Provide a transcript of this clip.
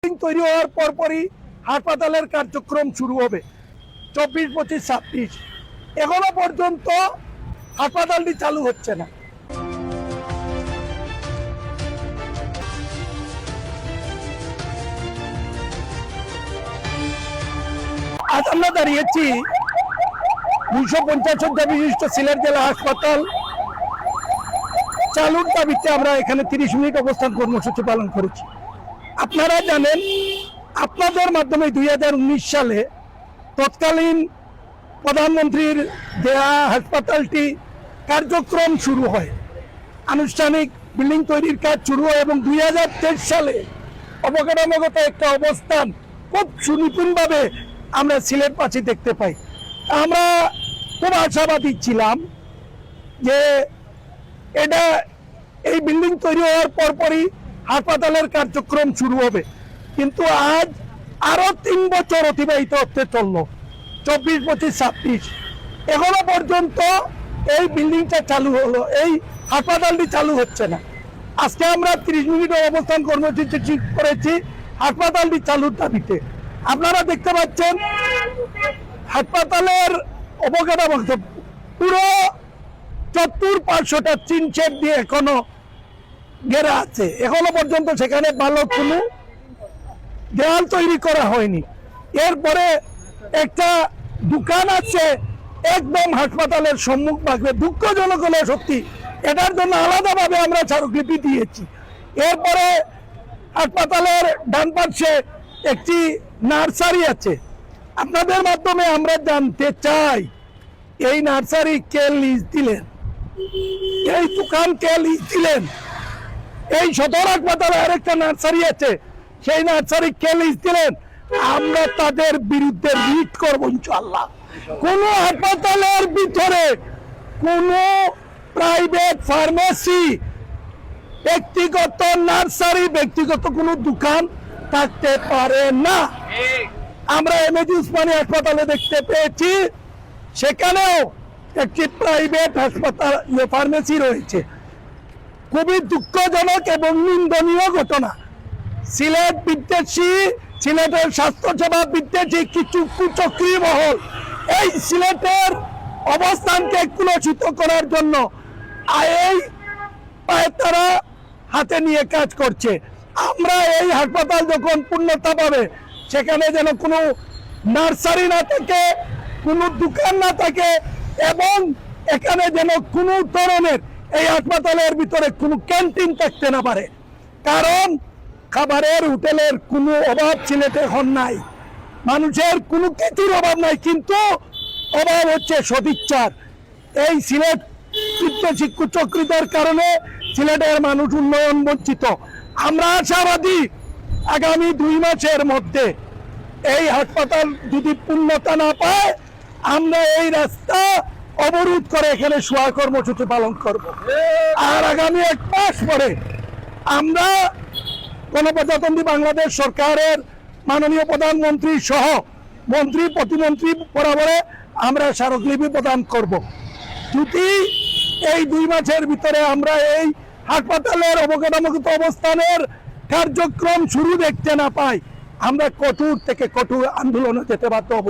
তৈরি হওয়ার পরপরই হাসপাতালের কার্যক্রম শুরু হবে 24, 25, 26। এখনো পর্যন্ত হাসপাতালটি চালু হচ্ছে না। আজ আমরা দাঁড়িয়েছি 250 শয্যা বিশিষ্ট সিলেট জেলা হাসপাতাল চালুর দাবিতে আমরা এখানে 30 মিনিট অবস্থান কর্মসূচি পালন করেছি। আপনারা জানেন, আপনাদের মাধ্যমে 2019 সালে তৎকালীন প্রধানমন্ত্রীর দেয়া হাসপাতালটি কার্যক্রম শুরু হয়, আনুষ্ঠানিক বিল্ডিং তৈরির কাজ শুরু হয় এবং 2023 সালে অবকাঠামোগত একটা অবস্থান খুব সুনিপুণভাবে আমরা সিলেটবাসী দেখতে পাই। আমরা খুব আশাবাদী ছিলাম যে এই বিল্ডিং তৈরি হওয়ার পরপরই হাসপাতালের কার্যক্রম শুরু হবে, কিন্তু আজ আরো 3 বছর অতিবাহিত হতে চললো, 24, 25, 26। এখনো পর্যন্ত এই বিল্ডিংটা চালু হলো, এই হাসপাতালটি চালু হচ্ছে না। আজকে আমরা 30 মিনিট অবস্থান কর্মসূচি ঠিক করেছি হাসপাতালটি চালুর দাবিতে। আপনারা দেখতে পাচ্ছেন হাসপাতালের অবকাঠামো পুরো 40-500টা চিন শেড দিয়ে এখনো ঘেরা আছে। এখনো পর্যন্ত সেখানে ভালো কোনো দেয়াল তৈরি করা হয়নি। এরপরে একটা দোকান আছে একদম হাসপাতালের সম্মুখ ভাগে, দুঃখজনক হলে সত্যি, এটার জন্য আলাদাভাবে আমরা স্মারকলিপি দিয়েছি। এরপরে হাসপাতালের ডান পাশে একটি নার্সারি আছে। আপনাদের মাধ্যমে আমরা জানতে চাই, এই নার্সারি কে লিজ দিলেন, এই দোকান কে লিজ দিলেন? এই সদর হাসপাতালে আরেকটা নার্সারি আছে, সেই নার্সারি কে লিজ দিলেন? আমরা তাদের বিরুদ্ধে রিট করবো ইনশাআল্লাহ। কোন হাসপাতালের ভিতরে কোন প্রাইভেট ফার্মেসি, ব্যক্তিগত নার্সারি, ব্যক্তিগত কোনো দোকান থাকতে পারে না। আমরা এমএজি উসমানী হাসপাতালে দেখতে পেয়েছি, সেখানেও একটি প্রাইভেট হাসপাতাল ফার্মেসি রয়েছে। খুবই দুঃখজনক এবং নিন্দনীয় ঘটনা। সিলেট বিদ্বেষী, সিলেটের স্বাস্থ্যসেবা বিদ্বেষী কিছু কুচক্রী মহল এই সিলেটের অবস্থানকে কুলসিত করার জন্য এই তারা হাতে নিয়ে কাজ করছে। আমরা এই হাসপাতাল যখন পূর্ণতা পাবে, সেখানে যেন কোনো নার্সারি না থাকে, কোনো দোকান না থাকে এবং এখানে যেন কোনো ধরনের এই হাসপাতালের ভিতরে কোনো ক্যান্টিন থাকতে না পারে। কারণ খাবারের, হোটেলের কোনো অভাব সিলেটে এখন নাই, মানুষের কোনো কিছুর অভাব নাই, কিন্তু অভাব হচ্ছে সদিচ্ছার। এই সিলেট বিদ্বেষী কুচক্রীদের কারণে সিলেটের মানুষ উন্নয়ন বঞ্চিত। আমরা আশাবাদী আগামী 2 মাসের মধ্যে এই হাসপাতাল যদি পূর্ণতা না পায়, আমরা এই রাস্তা অবরোধ করে এখানে শোয়া কর্মসূচি পালন করব। আর আগামী 1 মাস পরে আমরা গণপ্রজাতন্ত্রী বাংলাদেশ সরকারের মাননীয় প্রধানমন্ত্রী সহ মন্ত্রী প্রতিমন্ত্রী বরাবরে আমরা স্মারকলিপি প্রদান করব। যদি এই 2 মাসের ভিতরে আমরা এই হাসপাতালের অবকাঠামোগত অবস্থানের কার্যক্রম শুরু দেখতে না পাই, আমরা কঠোর থেকে কঠোর আন্দোলনে যেতে বাধ্য হব।